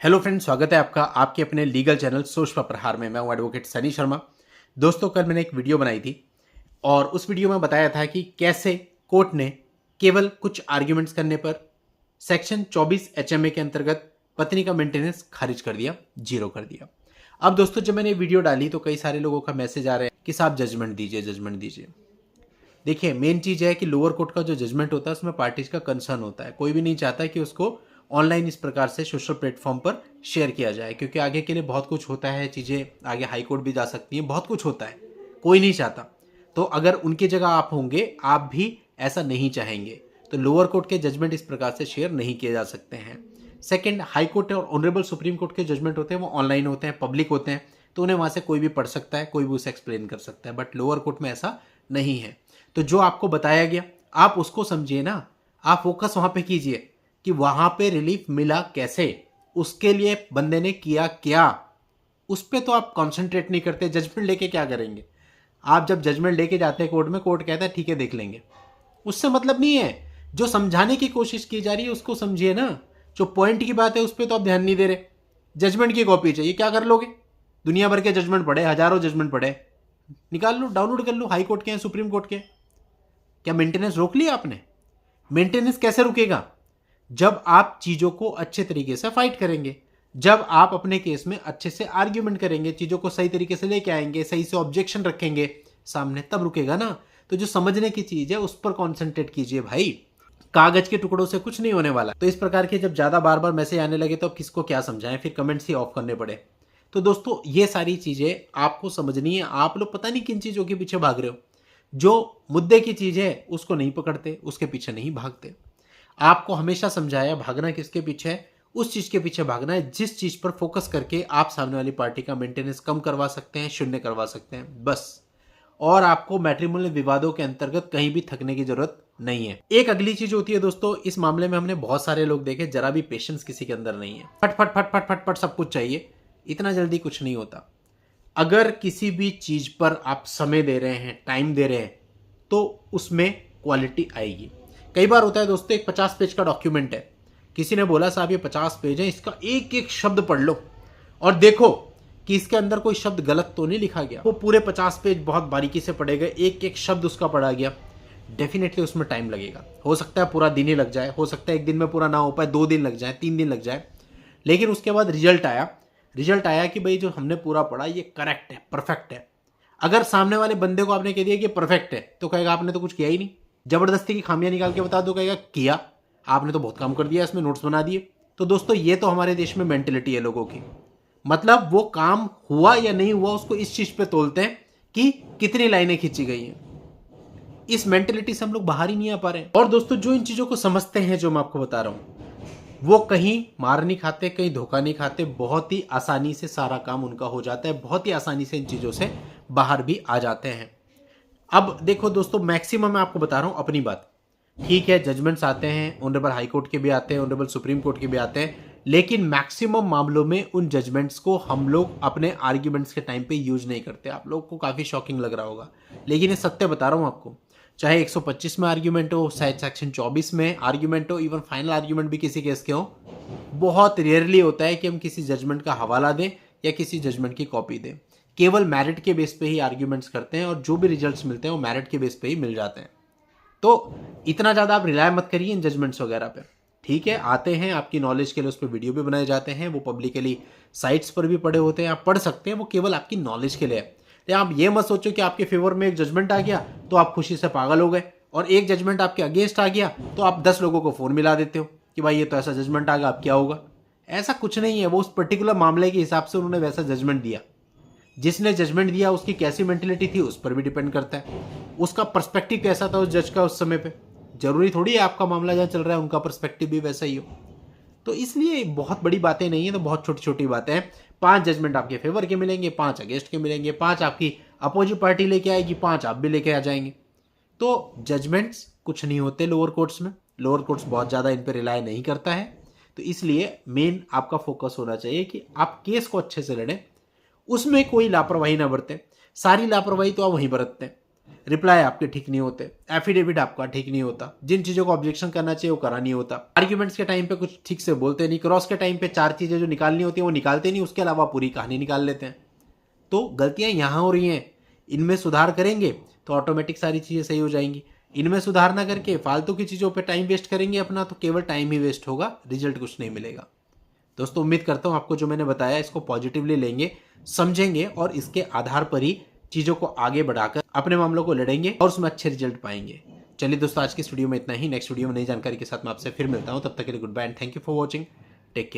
Hello friends, स्वागत है आपका आपके अपने लीगल चैनल सोच पर प्रहार में। मैं हूं एडवोकेट सनी शर्मा। दोस्तों, कल मैंने एक वीडियो बनाई थी और उस वीडियो में बताया था कि कैसे कोर्ट ने केवल कुछ आर्ग्यूमेंट्स करने पर सेक्शन 24 एचएमए के अंतर्गत पत्नी का मेंटेनेंस खारिज कर दिया, जीरो कर दिया। अब दोस्तों, जब मैंने वीडियो डाली तो कई सारे लोगों का मैसेज आ रहे हैं कि साहब जजमेंट दीजिए, जजमेंट दीजिए। देखिए, मेन चीज है कि लोअर कोर्ट का जो जजमेंट होता है उसमें पार्टीज का कंसर्न होता है। कोई भी नहीं चाहता कि उसको ऑनलाइन इस प्रकार से सोशल प्लेटफॉर्म पर शेयर किया जाए, क्योंकि आगे के लिए बहुत कुछ होता है, चीजें आगे हाई कोर्ट भी जा सकती हैं, बहुत कुछ होता है, कोई नहीं चाहता। तो अगर उनकी जगह आप होंगे, आप भी ऐसा नहीं चाहेंगे, तो लोअर कोर्ट के जजमेंट इस प्रकार से शेयर नहीं किए जा सकते हैं। सेकंड, हाई कोर्ट और ऑनरेबल सुप्रीम कोर्ट के जजमेंट होते हैं वो ऑनलाइन होते हैं, पब्लिक होते हैं, तो उन्हें वहां से कोई भी पढ़ सकता है, कोई भी उसे एक्सप्लेन कर सकता है। बट लोअर कोर्ट में ऐसा नहीं है। तो जो आपको बताया गया आप उसको समझिए ना, आप फोकस वहां पे कीजिए कि वहां पे रिलीफ मिला कैसे, उसके लिए बंदे ने किया क्या, उस पर तो आप कॉन्सेंट्रेट नहीं करते। जजमेंट लेके क्या करेंगे आप? जब जजमेंट लेके जाते हैं कोर्ट में, कोर्ट कहता है ठीक है देख लेंगे, उससे मतलब नहीं है। जो समझाने की कोशिश की जा रही है उसको समझिए ना। जो पॉइंट की बात है उस पर तो आप ध्यान नहीं दे रहे। जजमेंट की कॉपी चाहिए, क्या कर लोगे? दुनिया भर के जजमेंट पड़े, हजारों जजमेंट पड़े, निकाल लो, डाउनलोड कर लो। हाई कोर्ट के हैं, सुप्रीम कोर्ट के। क्या मेंटेनेंस रोक लिया आपने? मेंटेनेंस कैसे रुकेगा? जब आप चीजों को अच्छे तरीके से फाइट करेंगे, जब आप अपने केस में अच्छे से आर्ग्यूमेंट करेंगे, चीजों को सही तरीके से लेके आएंगे, सही से ऑब्जेक्शन रखेंगे सामने, तब रुकेगा ना। तो जो समझने की चीज है उस पर कॉन्सेंट्रेट कीजिए भाई। कागज के टुकड़ों से कुछ नहीं होने वाला। तो इस प्रकार के जब ज्यादा बार बार मैसेज आने लगे तो अब किसको क्या समझाएं, फिर कमेंट्स ही ऑफ करने पड़े। तो दोस्तों, ये सारी चीजें आपको समझनी है। आप लोग पता नहीं किन चीजों के पीछे भाग रहे हो। जो मुद्दे की चीज है उसको नहीं पकड़ते, उसके पीछे नहीं भागते। आपको हमेशा समझाया भागना किसके पीछे है, उस चीज के पीछे भागना है जिस चीज पर फोकस करके आप सामने वाली पार्टी का मेंटेनेंस कम करवा सकते हैं, शून्य करवा सकते हैं, बस। और आपको मैट्रिमोनियल विवादों के अंतर्गत कहीं भी थकने की जरूरत नहीं है। एक अगली चीज होती है दोस्तों, इस मामले में हमने बहुत सारे लोग देखे, जरा भी पेशेंस किसी के अंदर नहीं है। फट फट फट फट फट फट सब कुछ चाहिए, इतना जल्दी कुछ नहीं होता। अगर किसी भी चीज पर आप समय दे रहे हैं, टाइम दे रहे हैं, तो उसमें क्वालिटी आएगी। कई बार होता है दोस्तों, एक 50 पेज का डॉक्यूमेंट है, किसी ने बोला साहब ये 50 पेज है, इसका एक एक शब्द पढ़ लो और देखो कि इसके अंदर कोई शब्द गलत तो नहीं लिखा गया। वो पूरे 50 पेज बहुत बारीकी से पढ़े गए, एक एक शब्द उसका पढ़ा गया। डेफिनेटली उसमें टाइम लगेगा, हो सकता है पूरा दिन ही लग जाए, हो सकता है एक दिन में पूरा ना हो पाए, 2 दिन लग जाए, 3 दिन लग जाए। लेकिन उसके बाद रिजल्ट आया कि भाई जो हमने पूरा पढ़ा ये करेक्ट है, परफेक्ट है। अगर सामने वाले बंदे को आपने कह दिया कि परफेक्ट है, तो कहेगा आपने तो कुछ किया ही नहीं। जबरदस्ती की खामियां निकाल के बता दो, कहेगा किया, आपने तो बहुत काम कर दिया, इसमें नोट्स बना दिए। तो दोस्तों, ये तो हमारे देश में मेंटेलिटी है लोगों की। मतलब वो काम हुआ या नहीं हुआ उसको इस चीज पे तोलते हैं कि कितनी लाइनें खींची गई हैं। इस मेंटेलिटी से हम लोग बाहर ही नहीं आ पा रहे हैं। और दोस्तों, जो इन चीजों को समझते हैं, जो मैं आपको बता रहा हूं, वो कहीं मार नहीं खाते, कहीं धोखा नहीं खाते, बहुत ही आसानी से सारा काम उनका हो जाता है, बहुत ही आसानी से इन चीजों से बाहर भी आ जाते हैं। अब देखो दोस्तों, मैक्सिमम मैं आपको बता रहा हूं अपनी बात। ठीक है, जजमेंट्स आते हैं, ऑनरेबल हाई कोर्ट के भी आते हैं, ऑनरेबल सुप्रीम कोर्ट के भी आते हैं, लेकिन मैक्सिमम मामलों में उन जजमेंट्स को हम लोग अपने आर्ग्यूमेंट्स के टाइम पे यूज नहीं करते। आप लोग को काफी शॉकिंग लग रहा होगा, लेकिन ये सत्य बता रहा हूं आपको। चाहे 125 में आर्ग्यूमेंट हो, चाहे सेक्शन 24 में आर्ग्यूमेंट हो, इवन फाइनल आर्ग्यूमेंट भी किसी केस के हो, बहुत रेयरली होता है कि हम किसी जजमेंट का हवाला दें या किसी जजमेंट की कॉपी दें। केवल मेरिट के बेस पे ही आर्ग्यूमेंट्स करते हैं और जो भी रिजल्ट्स मिलते हैं वो मेरिट के बेस पे ही मिल जाते हैं। तो इतना ज़्यादा आप रिलाय मत करिए इन जजमेंट्स वगैरह पे। ठीक है, आते हैं आपकी नॉलेज के लिए, उस पर वीडियो भी बनाए जाते हैं, वो पब्लिकली साइट्स पर भी पड़े होते हैं, आप पढ़ सकते हैं, वो केवल आपकी नॉलेज के लिए है। तो आप ये मत सोचो कि आपके फेवर में एक जजमेंट आ गया तो आप खुशी से पागल हो गए, और एक जजमेंट आपके अगेंस्ट आ गया तो आप 10 लोगों को फोन मिला देते हो कि भाई ये तो ऐसा जजमेंट आ गया, अब क्या होगा। ऐसा कुछ नहीं है, वो उस पर्टिकुलर मामले के हिसाब से उन्होंने वैसा जजमेंट दिया। जिसने जजमेंट दिया उसकी कैसी मेंटेलिटी थी उस पर भी डिपेंड करता है, उसका पर्सपेक्टिव कैसा था उस जज का उस समय पे। जरूरी थोड़ी है आपका मामला जहां चल रहा है उनका पर्सपेक्टिव भी वैसा ही हो। तो इसलिए बहुत बड़ी बातें नहीं है, तो बहुत छोटी छोटी बातें हैं। 5 जजमेंट आपके फेवर के मिलेंगे, 5 अगेंस्ट के मिलेंगे, 5 आपकी अपोजिट पार्टी लेके आएगी, 5 आप भी लेके आ जाएंगे। तो जजमेंट्स कुछ नहीं होते लोअर कोर्ट्स में। लोअर कोर्ट्स बहुत ज़्यादा इन पर रिलाय नहीं करता है। तो इसलिए मेन आपका फोकस होना चाहिए कि आप केस को अच्छे से लड़ें, उसमें कोई लापरवाही ना बरतें। सारी लापरवाही तो आप वहीं बरतते हैं। रिप्लाई आपके ठीक नहीं होते, एफिडेविट आपका ठीक नहीं होता, जिन चीज़ों को ऑब्जेक्शन करना चाहिए वो करा नहीं होता, आर्ग्यूमेंट्स के टाइम पे कुछ ठीक से बोलते नहीं, क्रॉस के टाइम पे 4 चीज़ें जो निकालनी होती हैं वो निकालते नहीं, उसके अलावा पूरी कहानी निकाल लेते हैं। तो गलतियां यहाँ हो रही हैं, इनमें सुधार करेंगे तो ऑटोमेटिक सारी चीज़ें सही हो जाएंगी। इनमें सुधार ना करके फालतू की चीज़ों पे टाइम वेस्ट करेंगे अपना, तो केवल टाइम ही वेस्ट होगा, रिजल्ट कुछ नहीं मिलेगा। दोस्तों उम्मीद करता हूँ आपको जो मैंने बताया इसको पॉजिटिवली लेंगे, समझेंगे और इसके आधार पर ही चीज़ों को आगे बढ़ाकर अपने मामलों को लड़ेंगे और उसमें अच्छे रिजल्ट पाएंगे। चलिए दोस्तों, आज की इस वीडियो में इतना ही। नेक्स्ट वीडियो में नई जानकारी के साथ मैं आपसे फिर मिलता हूँ। तब तक के लिए goodbye and thank you for watching. Take care.